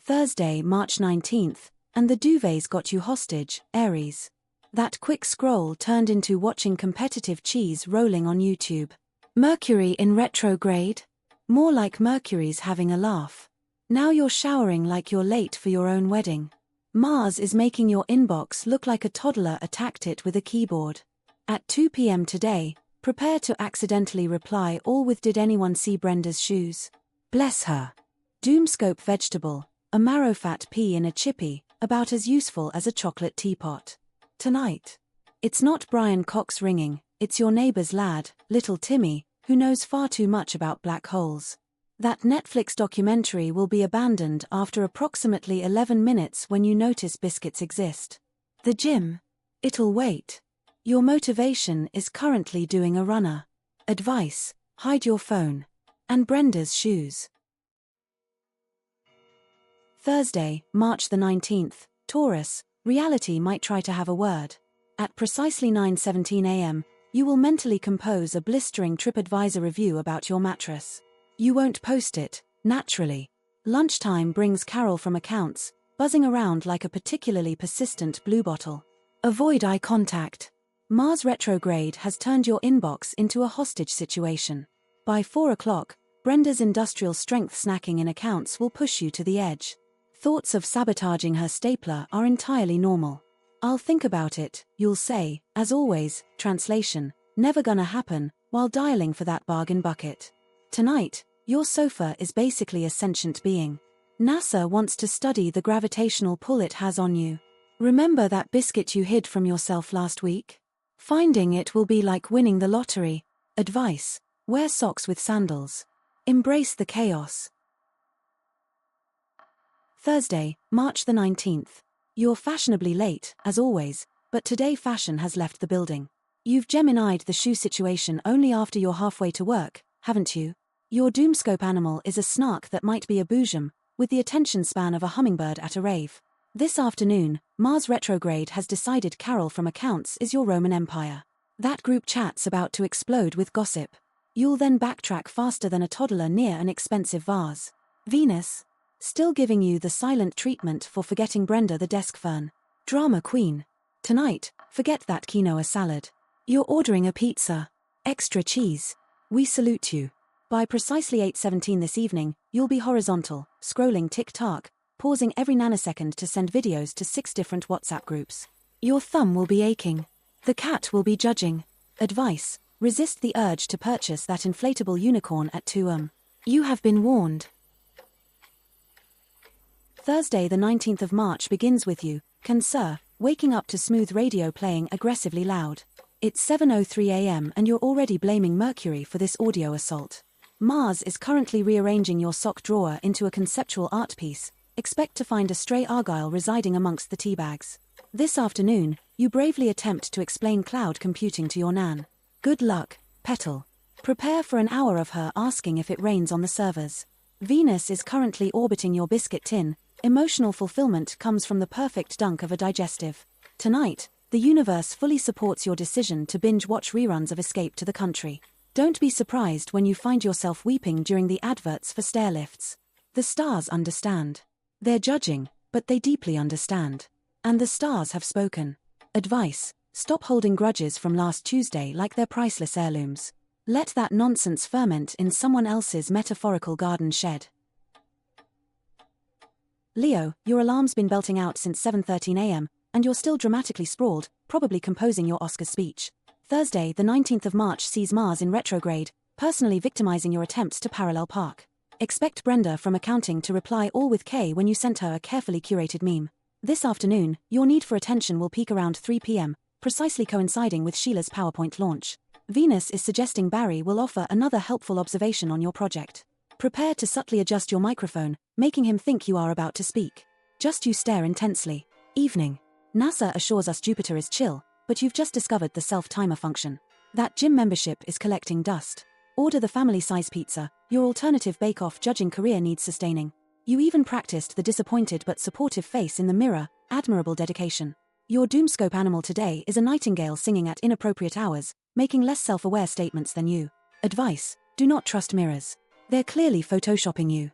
Thursday, March 19th, and the duvets got you hostage, Aries. That quick scroll turned into watching competitive cheese rolling on YouTube. Mercury in retrograde? More like Mercury's having a laugh. Now you're showering like you're late for your own wedding. Mars is making your inbox look like a toddler attacked it with a keyboard. At 2 p.m. today, prepare to accidentally reply all with "Did anyone see Brenda's shoes? Bless her." Doomscope vegetable, a marrow-fat pea in a chippy, about as useful as a chocolate teapot. Tonight. It's not Brian Cox ringing, it's your neighbor's lad, little Timmy, who knows far too much about black holes. That Netflix documentary will be abandoned after approximately 11 minutes when you notice biscuits exist. The gym? It'll wait. Your motivation is currently doing a runner. Advice: hide your phone. And Brenda's shoes. Thursday, March the 19th, Taurus, reality might try to have a word. At precisely 9:17 a.m., you will mentally compose a blistering TripAdvisor review about your mattress. You won't post it, naturally. Lunchtime brings Carol from accounts, buzzing around like a particularly persistent bluebottle. Avoid eye contact. Mars retrograde has turned your inbox into a hostage situation. By 4 o'clock, Brenda's industrial strength snacking in accounts will push you to the edge. Thoughts of sabotaging her stapler are entirely normal. "I'll think about it," you'll say, as always, translation, never gonna happen, while dialing for that bargain bucket. Tonight, your sofa is basically a sentient being. NASA wants to study the gravitational pull it has on you. Remember that biscuit you hid from yourself last week? Finding it will be like winning the lottery. Advice: wear socks with sandals. Embrace the chaos. Thursday, March the 19th. You're fashionably late, as always, but today fashion has left the building. You've Gemini'd the shoe situation only after you're halfway to work, haven't you? Your doomscope animal is a snark that might be a boojum, with the attention span of a hummingbird at a rave. This afternoon, Mars retrograde has decided Carol from accounts is your Roman Empire. That group chat's about to explode with gossip. You'll then backtrack faster than a toddler near an expensive vase. Venus, still giving you the silent treatment for forgetting Brenda the desk fern. Drama queen. Tonight, forget that quinoa salad. You're ordering a pizza. Extra cheese. We salute you. By precisely 8:17 this evening, you'll be horizontal, scrolling TikTok, pausing every nanosecond to send videos to 6 different WhatsApp groups. Your thumb will be aching. The cat will be judging. Advice: resist the urge to purchase that inflatable unicorn at 2 am. You have been warned. Thursday the 19th of March begins with you, Cancer, waking up to smooth radio playing aggressively loud. It's 7:03 a.m. and you're already blaming Mercury for this audio assault. Mars is currently rearranging your sock drawer into a conceptual art piece. Expect to find a stray argyle residing amongst the tea bags. This afternoon, you bravely attempt to explain cloud computing to your nan. Good luck, Petal. Prepare for an hour of her asking if it rains on the servers. Venus is currently orbiting your biscuit tin. Emotional fulfillment comes from the perfect dunk of a digestive. Tonight, the universe fully supports your decision to binge-watch reruns of Escape to the Country. Don't be surprised when you find yourself weeping during the adverts for stairlifts. The stars understand. They're judging, but they deeply understand. And the stars have spoken. Advice: stop holding grudges from last Tuesday like they're priceless heirlooms. Let that nonsense ferment in someone else's metaphorical garden shed. Leo, your alarm's been belting out since 7:13 a.m., and you're still dramatically sprawled, probably composing your Oscar speech. Thursday, the 19th of March sees Mars in retrograde, personally victimizing your attempts to parallel park. Expect Brenda from accounting to reply all with K when you sent her a carefully curated meme. This afternoon, your need for attention will peak around 3 p.m., precisely coinciding with Sheila's PowerPoint launch. Venus is suggesting Barry will offer another helpful observation on your project. Prepare to subtly adjust your microphone, making him think you are about to speak. Just you stare intensely. Evening. NASA assures us Jupiter is chill, but you've just discovered the self-timer function. That gym membership is collecting dust. Order the family-size pizza, your alternative bake-off judging career needs sustaining. You even practiced the disappointed but supportive face in the mirror, admirable dedication. Your doomscope animal today is a nightingale singing at inappropriate hours, making less self-aware statements than you. Advice: do not trust mirrors. They're clearly photoshopping you.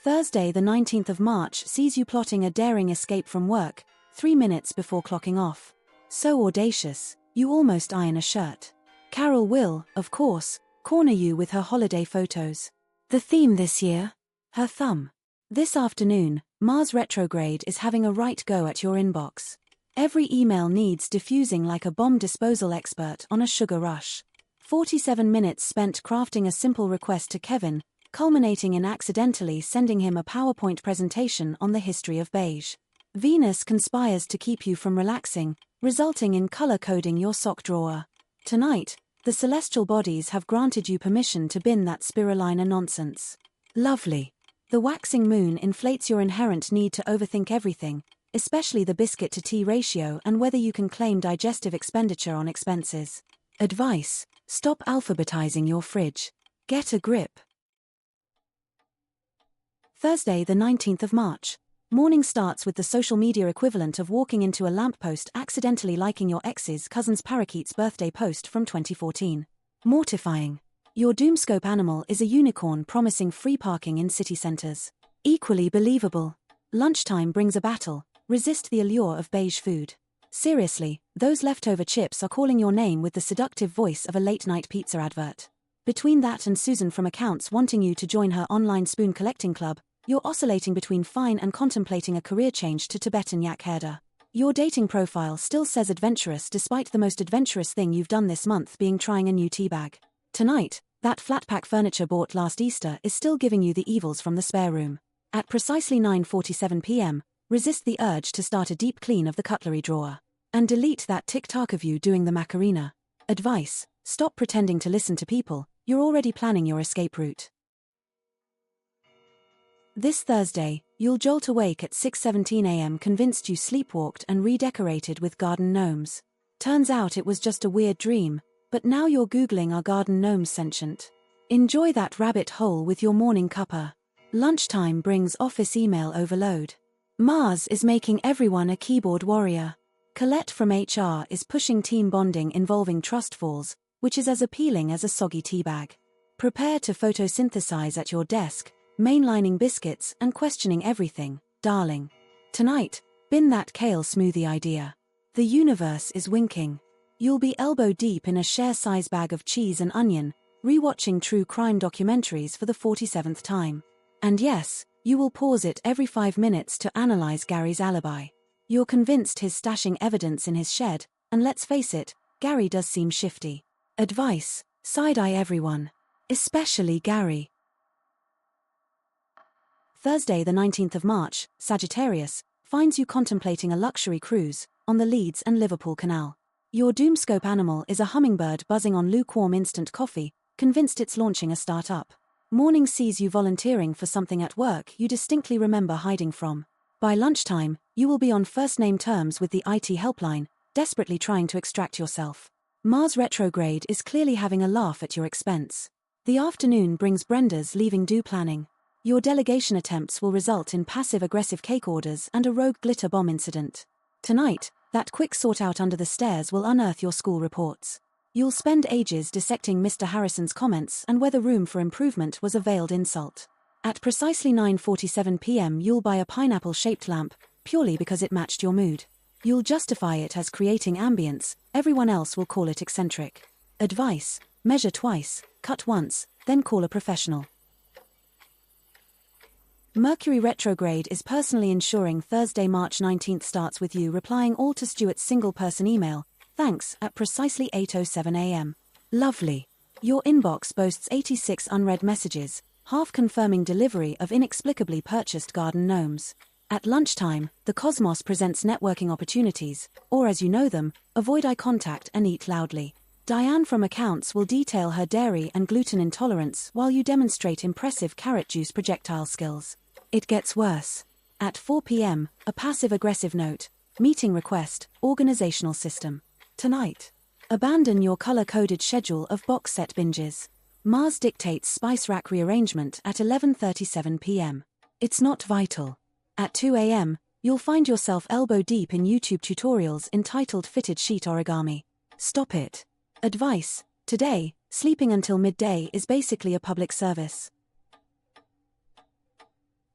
Thursday, the 19th of March, sees you plotting a daring escape from work, 3 minutes before clocking off. So audacious, you almost iron a shirt. Carol will, of course, corner you with her holiday photos. The theme this year? Her thumb. This afternoon, Mars retrograde is having a right go at your inbox. Every email needs diffusing like a bomb disposal expert on a sugar rush. 47 minutes spent crafting a simple request to Kevin, culminating in accidentally sending him a PowerPoint presentation on the history of beige. Venus conspires to keep you from relaxing, resulting in color-coding your sock drawer. Tonight, the celestial bodies have granted you permission to bin that spirulina nonsense. Lovely. The waxing moon inflates your inherent need to overthink everything, especially the biscuit-to-tea ratio and whether you can claim digestive expenditure on expenses. Advice: stop alphabetizing your fridge. Get a grip. Thursday, the 19th of March. Morning starts with the social media equivalent of walking into a lamppost accidentally liking your ex's cousin's parakeet's birthday post from 2014. Mortifying. Your doomscope animal is a unicorn promising free parking in city centers. Equally believable. Lunchtime brings a battle. Resist the allure of beige food. Seriously, those leftover chips are calling your name with the seductive voice of a late-night pizza advert. Between that and Susan from accounts wanting you to join her online spoon collecting club, you're oscillating between fine and contemplating a career change to Tibetan yak herder. Your dating profile still says adventurous despite the most adventurous thing you've done this month being trying a new teabag. Tonight, that flat-pack furniture bought last Easter is still giving you the evils from the spare room. At precisely 9:47 p.m., resist the urge to start a deep clean of the cutlery drawer. And delete that TikTok of you doing the Macarena. Advice: stop pretending to listen to people, you're already planning your escape route. This Thursday, you'll jolt awake at 6:17 a.m. convinced you sleepwalked and redecorated with garden gnomes. Turns out it was just a weird dream, but now you're Googling are garden gnomes sentient. Enjoy that rabbit hole with your morning cuppa. Lunchtime brings office email overload. Mars is making everyone a keyboard warrior. Colette from HR is pushing team bonding involving trust falls, which is as appealing as a soggy teabag. Prepare to photosynthesize at your desk, mainlining biscuits and questioning everything, darling. Tonight, bin that kale smoothie idea. The universe is winking. You'll be elbow deep in a share-size bag of cheese and onion, rewatching true crime documentaries for the 47th time. And yes, you will pause it every 5 minutes to analyze Gary's alibi. You're convinced he's stashing evidence in his shed, and let's face it, Gary does seem shifty. Advice: side-eye everyone. Especially Gary. Thursday, the 19th of March, Sagittarius, finds you contemplating a luxury cruise on the Leeds and Liverpool Canal. Your doomscope animal is a hummingbird buzzing on lukewarm instant coffee, convinced it's launching a startup. Morning sees you volunteering for something at work you distinctly remember hiding from. By lunchtime, you will be on first-name terms with the IT helpline, desperately trying to extract yourself. Mars retrograde is clearly having a laugh at your expense. The afternoon brings Brenda's leaving do planning. Your delegation attempts will result in passive-aggressive cake orders and a rogue glitter bomb incident. Tonight, that quick sort-out under the stairs will unearth your school reports. You'll spend ages dissecting Mr. Harrison's comments and whether room for improvement was a veiled insult. At precisely 9:47 p.m. you'll buy a pineapple-shaped lamp, purely because it matched your mood. You'll justify it as creating ambience, everyone else will call it eccentric. Advice: measure twice, cut once, then call a professional. Mercury retrograde is personally ensuring Thursday, March 19th starts with you replying all to Stuart's single-person email, thanks, at precisely 8:07 a.m. Lovely. Your inbox boasts 86 unread messages, half confirming delivery of inexplicably purchased garden gnomes. At lunchtime, the cosmos presents networking opportunities, or as you know them, avoid eye contact and eat loudly. Diane from accounts will detail her dairy and gluten intolerance while you demonstrate impressive carrot juice projectile skills. It gets worse. At 4 p.m., a passive-aggressive note, meeting request, organizational system. Tonight, abandon your color-coded schedule of box set binges. Mars dictates spice rack rearrangement at 11:37 p.m. It's not vital. At 2 a.m., you'll find yourself elbow-deep in YouTube tutorials entitled Fitted Sheet Origami. Stop it. Advice: today, sleeping until midday is basically a public service.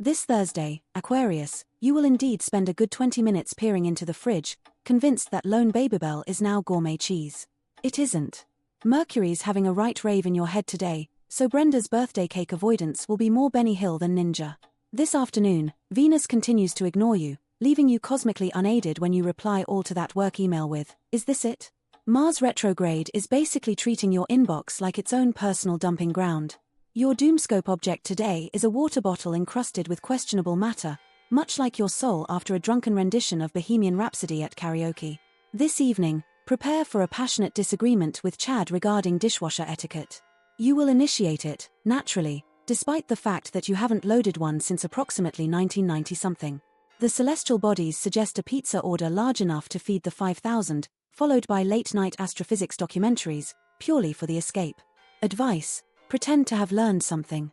This Thursday, Aquarius, you will indeed spend a good 20 minutes peering into the fridge, convinced that lone Babybel is now gourmet cheese. It isn't. Mercury's having a right rave in your head today, so Brenda's birthday cake avoidance will be more Benny Hill than Ninja. This afternoon, Venus continues to ignore you, leaving you cosmically unaided when you reply all to that work email with, "Is this it?" Mars retrograde is basically treating your inbox like its own personal dumping ground. Your Doomscope object today is a water bottle encrusted with questionable matter, much like your soul after a drunken rendition of Bohemian Rhapsody at karaoke. This evening, prepare for a passionate disagreement with Chad regarding dishwasher etiquette. You will initiate it, naturally, despite the fact that you haven't loaded one since approximately 1990-something. The celestial bodies suggest a pizza order large enough to feed the 5,000, followed by late-night astrophysics documentaries, purely for the escape. Advice: pretend to have learned something.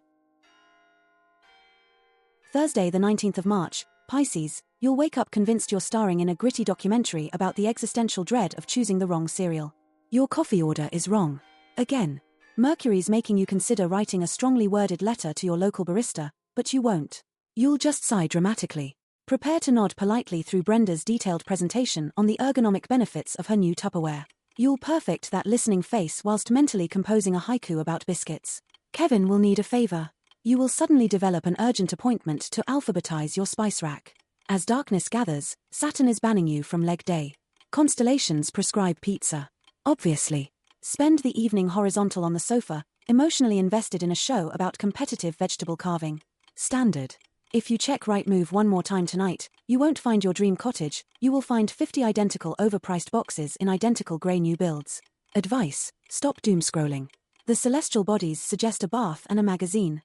Thursday the 19th of March, Pisces, you'll wake up convinced you're starring in a gritty documentary about the existential dread of choosing the wrong cereal. Your coffee order is wrong. Again. Mercury's making you consider writing a strongly worded letter to your local barista, but you won't. You'll just sigh dramatically. Prepare to nod politely through Brenda's detailed presentation on the ergonomic benefits of her new Tupperware. You'll perfect that listening face whilst mentally composing a haiku about biscuits. Kevin will need a favor. You will suddenly develop an urgent appointment to alphabetize your spice rack. As darkness gathers, Saturn is banning you from leg day. Constellations prescribe pizza. Obviously. Spend the evening horizontal on the sofa, emotionally invested in a show about competitive vegetable carving. Standard. If you check Rightmove one more time tonight, you won't find your dream cottage, you will find 50 identical overpriced boxes in identical grey new builds. Advice: stop doom scrolling. The celestial bodies suggest a bath and a magazine.